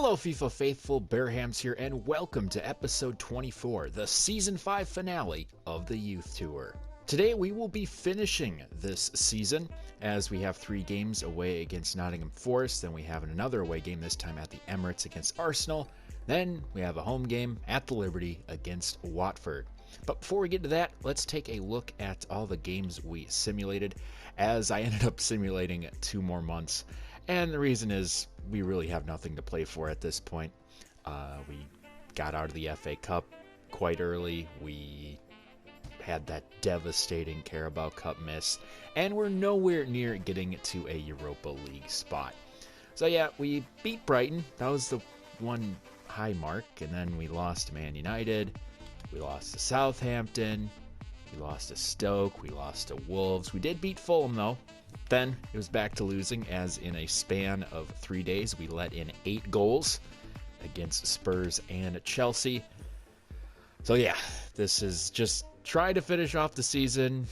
Hello FIFA faithful, Bearhams here, and welcome to episode 24, the season 5 finale of the Youth Tour. Today we will be finishing this season as we have 3 games away against Nottingham Forest, then we have another away game this time at the Emirates against Arsenal, then we have a home game at the Liberty against Watford. But before we get to that, let's take a look at all the games we simulated, as I ended up simulating 2 more months. And the reason is we really have nothing to play for at this point. We got out of the FA Cup quite early. We had that devastating Carabao Cup miss, and we're nowhere near getting to a Europa League spot. So yeah, we beat Brighton. That was the one high mark, and then we lost to Man United. We lost to Southampton. We lost to Stoke. We lost to Wolves. We did beat Fulham though. Then it was back to losing, as in a span of 3 days we let in 8 goals against Spurs and Chelsea. So yeah, this is just try to finish off the season,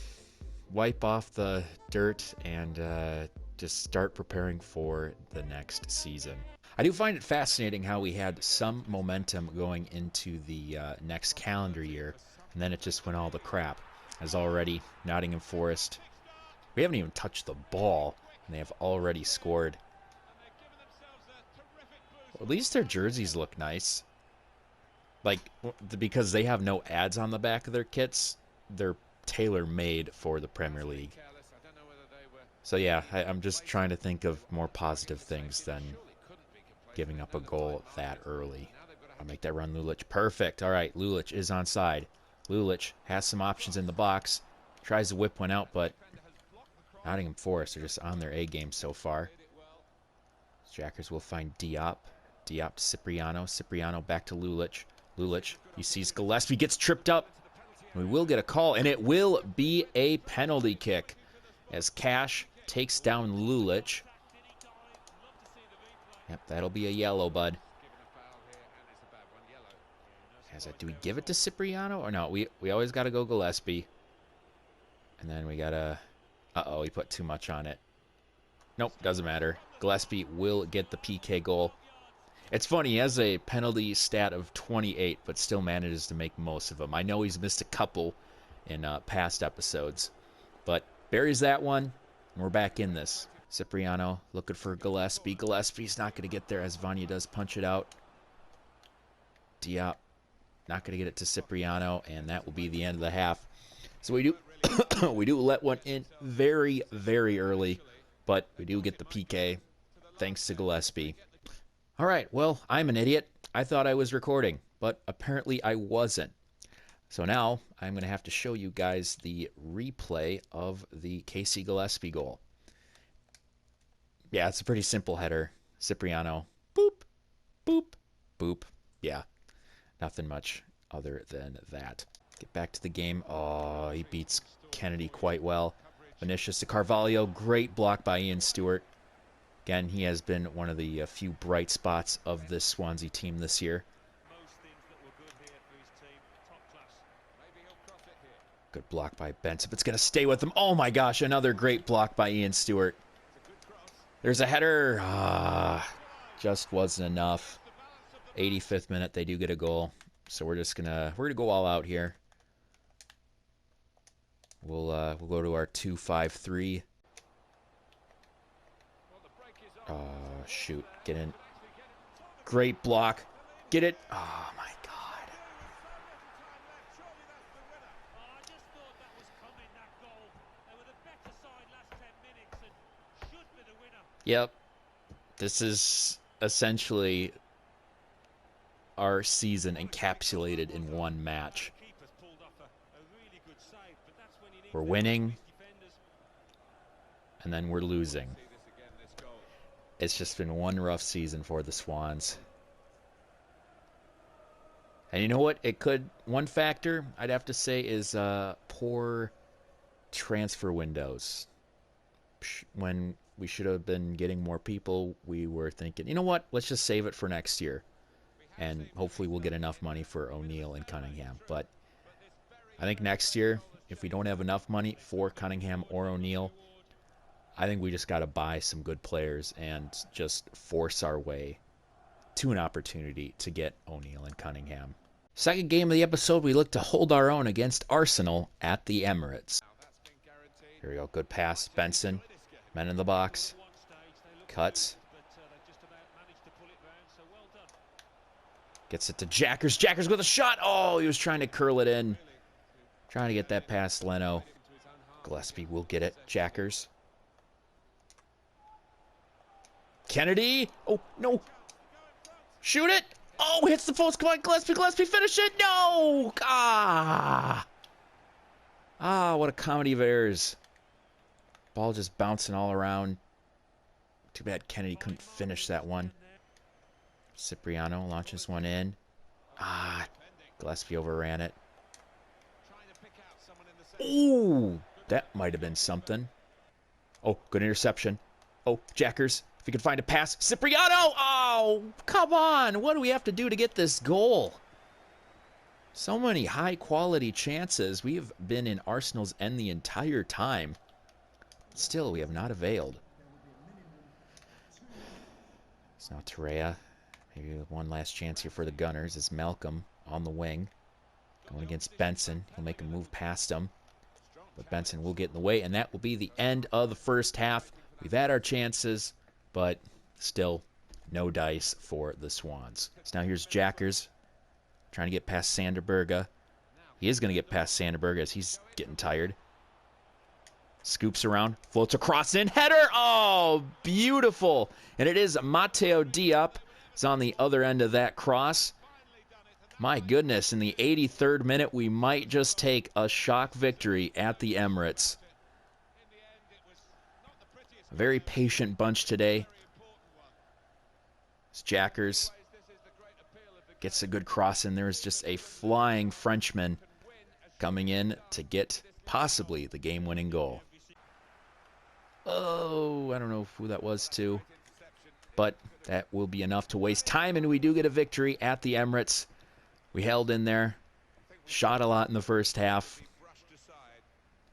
wipe off the dirt, and just start preparing for the next season. I do find it fascinating how we had some momentum going into the next calendar year, and then it just went all to crap. As already, Nottingham Forest, we haven't even touched the ball, and they have already scored. Well, at least their jerseys look nice. Like, because they have no ads on the back of their kits, they're tailor-made for the Premier League. So yeah, I'm just trying to think of more positive things than giving up a goal that early. I'll make that run, Lulic. Perfect. All right, Lulic is onside. Lulic has some options in the box. Tries to whip one out, but Nottingham Forest are just on their A game so far. Jackers will find Diop. Diop to Cipriano. Cipriano back to Lulic. Lulic, he sees Gillespie, gets tripped up. We will get a call, and it will be a penalty kick as Cash takes down Lulic. Yep, that'll be a yellow, bud. Do we give it to Cipriano? Or no, we always got to go Gillespie. And then we got to... Uh-oh, he put too much on it. Nope, doesn't matter. Gillespie will get the PK goal. It's funny, he has a penalty stat of 28, but still manages to make most of them. I know he's missed a couple in past episodes, but buries that one, and we're back in this. Cipriano looking for Gillespie. Gillespie's not going to get there as Vanya does punch it out. Diop not going to get it to Cipriano, and that will be the end of the half. So we do we do let one in very, very early, but we do get the PK thanks to Gillespie. All right, well, I'm an idiot. I thought I was recording, but apparently I wasn't. So now I'm going to have to show you guys the replay of the Casey Gillespie goal. Yeah, it's a pretty simple header. Cipriano, boop, boop, boop. Yeah, nothing much other than that. Get back to the game. Oh, he beats Kennedy quite well. Vinicius to Carvalho. Great block by Ian Stewart. Again, he has been one of the few bright spots of this Swansea team this year. Good block by Benson. It's going to stay with him. Oh my gosh, another great block by Ian Stewart. There's a header. Just wasn't enough. 85th minute, they do get a goal. So we're gonna go all out here. We'll go to our 2-5-3. Oh shoot, get in. Great block. Get it. Oh my god. Yep. This is essentially our season encapsulated in one match. We're winning, and then we're losing. It's just been one rough season for the Swans. And you know what? One factor I'd have to say is poor transfer windows. When we should have been getting more people, we were thinking, you know what? Let's just save it for next year. And hopefully we'll get enough money for O'Neill and Cunningham. But I think next year, if we don't have enough money for Cunningham or O'Neill, I think we just got to buy some good players and just force our way to an opportunity to get O'Neal and Cunningham. Second game of the episode, we look to hold our own against Arsenal at the Emirates. Here we go, good pass, Benson, men in the box, cuts. Gets it to Jackers. Jackers with a shot. Oh, he was trying to curl it in. Trying to get that past Leno. Gillespie will get it. Jackers. Kennedy. Oh, no. Shoot it. Oh, hits the post. Come on, Gillespie. Gillespie, finish it. No. Ah, what a comedy of errors. Ball just bouncing all around. Too bad Kennedy couldn't finish that one. Cipriano launches one in. Gillespie overran it. Ooh, that might have been something. Oh, good interception. Oh, Jackers. If he can find a pass. Cipriano! Oh, come on. What do we have to do to get this goal? So many high-quality chances. We have been in Arsenal's end the entire time. Still, we have not availed. It's now Torreira. Maybe one last chance here for the Gunners is Malcolm on the wing. Going against Benson. He'll make a move past him. But Benson will get in the way, and that will be the end of the first half. We've had our chances, but still no dice for the Swans. So now here's Jackers trying to get past Sanderberga. He is going to get past Sanderberga as he's getting tired. Scoops around, floats across in, header! Oh, beautiful! And it is Mateo Diop. It's on the other end of that cross. My goodness, in the 83rd minute, we might just take a shock victory at the Emirates. A very patient bunch today. It's Jackers. Gets a good cross in. There's just a flying Frenchman coming in to get possibly the game-winning goal. Oh, I don't know who that was to. But that will be enough to waste time, and we do get a victory at the Emirates. We held in there, shot a lot in the first half.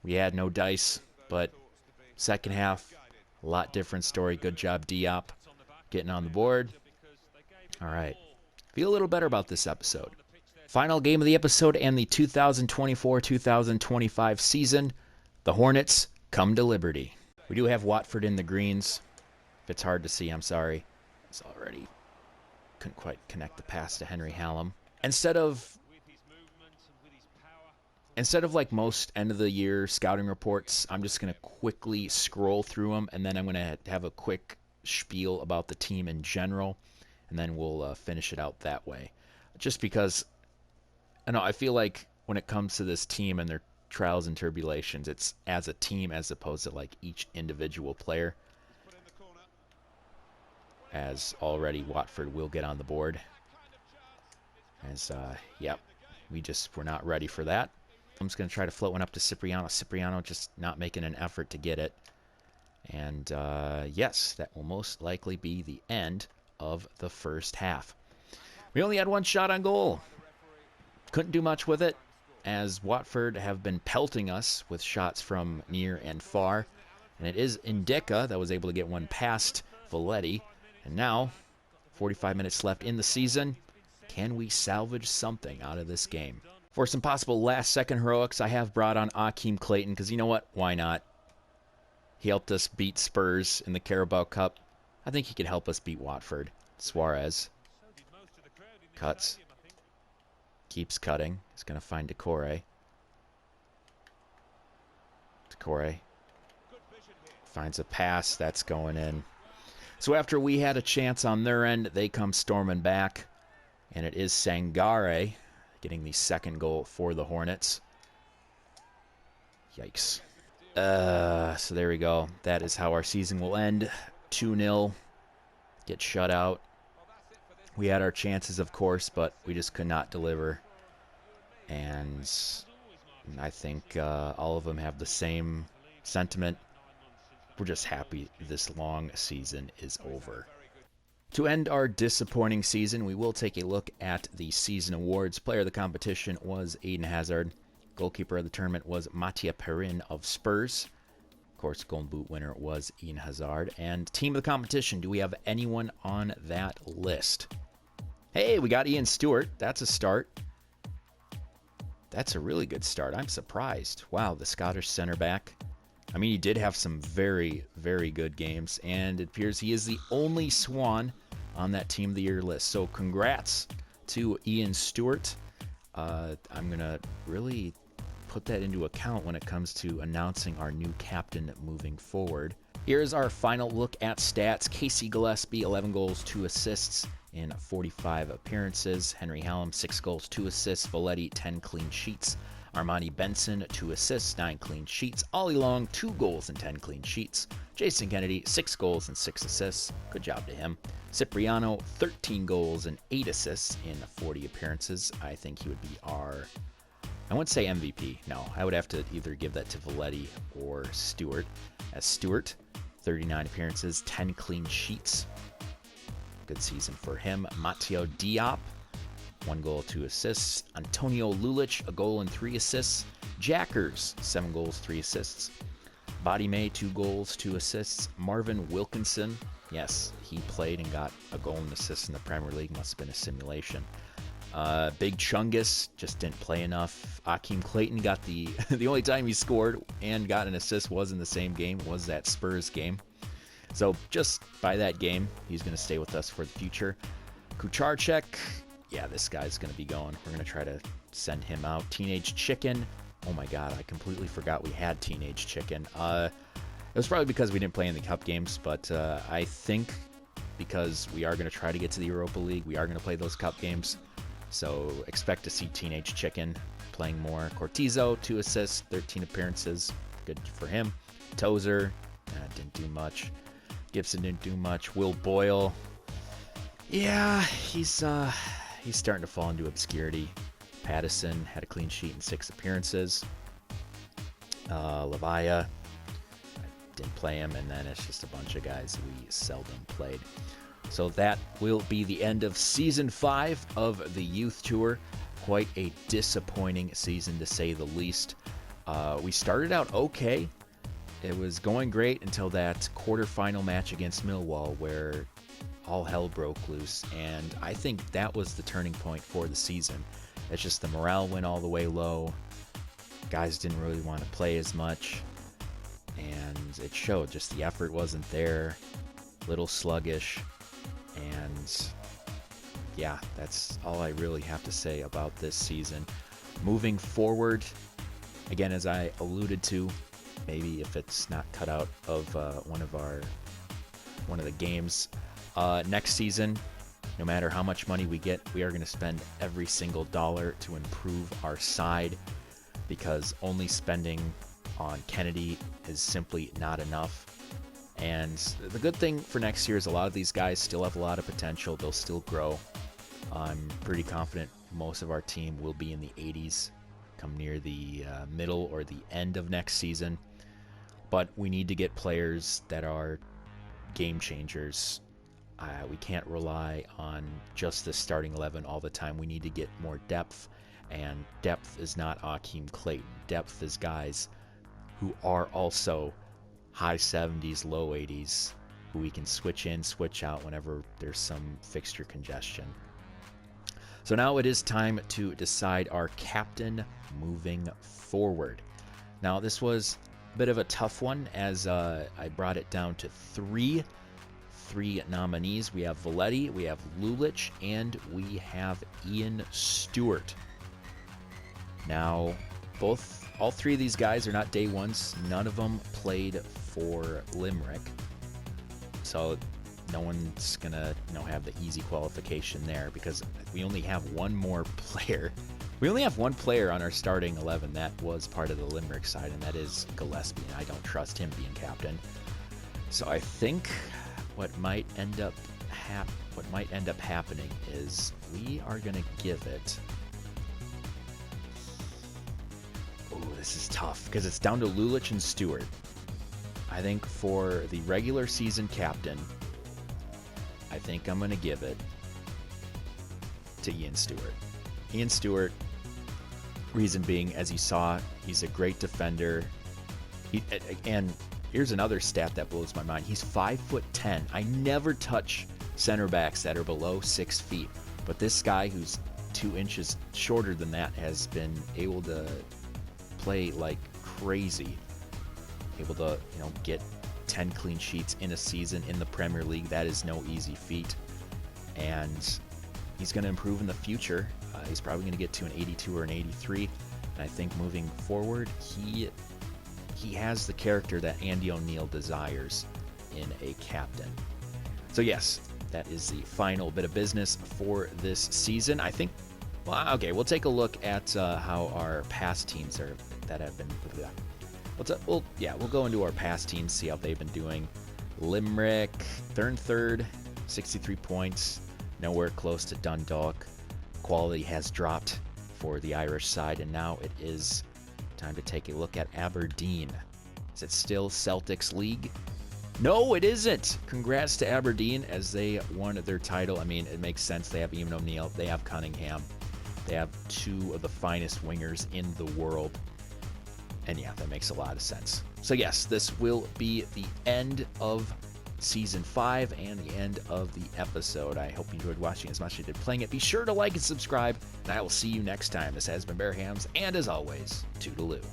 We had no dice, but second half, a lot different story. Good job, Diop, getting on the board. All right, feel a little better about this episode. Final game of the episode and the 2024-2025 season, the Hornets come to Liberty. We do have Watford in the greens. If it's hard to see, I'm sorry. It's already couldn't quite connect the pass to Henry Hallam. Instead of like most end of the year scouting reports, I'm just going to quickly scroll through them, and then I'm going to have a quick spiel about the team in general, and then we'll finish it out that way. Just because I feel like when it comes to this team and their trials and tribulations, it's as a team as opposed to like each individual player. As already Watford will get on the board. As, yep, we're not ready for that. I'm just going to try to float one up to Cipriano. Cipriano just not making an effort to get it. And, yes, that will most likely be the end of the first half. We only had one shot on goal. Couldn't do much with it, as Watford have been pelting us with shots from near and far. And it is Indica that was able to get one past Valetti. And now, 45 minutes left in the season. Can we salvage something out of this game? For some possible last-second heroics, I have brought on Akeem Clayton, because you know what? Why not? He helped us beat Spurs in the Carabao Cup. I think he could help us beat Watford. Suarez. Cuts. Keeps cutting. He's going to find Decore. Decore. Finds a pass. That's going in. So after we had a chance on their end, they come storming back. And it is Sangare getting the second goal for the Hornets. Yikes. So there we go. That is how our season will end. 2-0. Get shut out. We had our chances, of course, but we just could not deliver. And I think all of them have the same sentiment. We're just happy this long season is over. To end our disappointing season, we will take a look at the season awards. Player of the competition was Eden Hazard. Goalkeeper of the tournament was Mattia Perin of Spurs. Of course, Golden Boot winner was Eden Hazard. And team of the competition, do we have anyone on that list? Hey, we got Ian Stewart. That's a start. That's a really good start. I'm surprised. Wow, the Scottish center back. I mean, he did have some very, very good games, and it appears he is the only Swan on that Team of the Year list. So congrats to Ian Stewart. I'm going to really put that into account when it comes to announcing our new captain moving forward. Here's our final look at stats. Casey Gillespie, 11 goals, 2 assists in 45 appearances. Henry Hallam, 6 goals, 2 assists. Valetti, 10 clean sheets. Armani Benson, 2 assists, 9 clean sheets. Ollie Long, 2 goals and 10 clean sheets. Jason Kennedy, 6 goals and 6 assists. Good job to him. Cipriano, 13 goals and 8 assists in 40 appearances. I think he would be I wouldn't say MVP. No, I would have to either give that to Valetti or Stewart. As Stewart, 39 appearances, 10 clean sheets. Good season for him. Mateo Diop, 1 goal, 2 assists. Antonio Lulic, a goal and 3 assists. Jackers, 7 goals, 3 assists. Body May, 2 goals, 2 assists. Marvin Wilkinson, yes, he played and got a goal and assist in the Premier League. Must have been a simulation. Big Chungus just didn't play enough. Akeem Clayton got the only time he scored and got an assist was in the same game, was that Spurs game. So just by that game, he's going to stay with us for the future. Kucharczyk, yeah, this guy's going to be going. We're going to try to send him out. Teenage Chicken, oh my god, I completely forgot we had Teenage Chicken. It was probably because we didn't play in the cup games, but I think because we are going to try to get to the Europa League, we are going to play those cup games. So expect to see Teenage Chicken playing more. Cortizo, 2 assists, 13 appearances. Good for him. Tozer, didn't do much. Gibson didn't do much. Will Boyle, yeah, he's starting to fall into obscurity. Pattison had a clean sheet in 6 appearances. Lavaya, didn't play him, and then it's just a bunch of guys we seldom played. So that will be the end of Season 5 of the Youth Tour. Quite a disappointing season, to say the least. We started out okay. It was going great until that quarterfinal match against Millwall, where all hell broke loose, and I think that was the turning point for the season. It's just the morale went all the way low. Guys didn't really want to play as much, and it showed. Just the effort wasn't there, little sluggish. And yeah, that's all I really have to say about this season. Moving forward, again, as I alluded to, maybe if it's not cut out of one of the games, next season, no matter how much money we get, we are going to spend every single dollar to improve our side, because only spending on Kennedy is simply not enough. And the good thing for next year is a lot of these guys still have a lot of potential. They'll still grow. I'm pretty confident most of our team will be in the 80s come near the middle or the end of next season. But we need to get players that are game changers. We can't rely on just the starting 11 all the time. We need to get more depth. And depth is not Akeem Clayton. Depth is guys who are also high 70s, low 80s, who we can switch in, switch out whenever there's some fixture congestion. So now it is time to decide our captain moving forward. Now this was a bit of a tough one, as I brought it down to three nominees. We have Valetti, we have Lulic, and we have Ian Stewart. Now all 3 of these guys are not day ones. None of them played for Limerick, so no one's gonna have the easy qualification there, because we only have one more player. We only have one player on our starting 11 that was part of the Limerick side, and that is Gillespie, and I don't trust him being captain. So I think what might end up happening is we are gonna give it. Oh, this is tough because it's down to Lulic and Stewart. I think for the regular season captain, I think I'm going to give it to Ian Stewart. Ian Stewart, reason being, as you saw, he's a great defender. And here's another stat that blows my mind. He's 5'10". I never touch center backs that are below 6 feet. But this guy who's 2 inches shorter than that has been able to play like crazy. Able to, get 10 clean sheets in a season in the Premier League. That is no easy feat. And he's going to improve in the future. He's probably going to get to an 82 or an 83. And I think moving forward, he has the character that Andy O'Neill desires in a captain. So yes, that is the final bit of business for this season. I think, well, okay, we'll take a look at how our past teams have been. We'll go into our past teams, see how they've been doing. Limerick, third, 63 points, nowhere close to Dundalk. Quality has dropped for the Irish side, and now it is time to take a look at Aberdeen. Is it still Celtics League? No, it isn't. Congrats to Aberdeen as they won their title. I mean, it makes sense. They have Eamon O'Neill. They have Cunningham. They have 2 of the finest wingers in the world. And yeah, that makes a lot of sense. So yes, this will be the end of Season 5 and the end of the episode. I hope you enjoyed watching as much as you did playing it. Be sure to like and subscribe, and I will see you next time. This has been Bear Hams, and as always, toodaloo.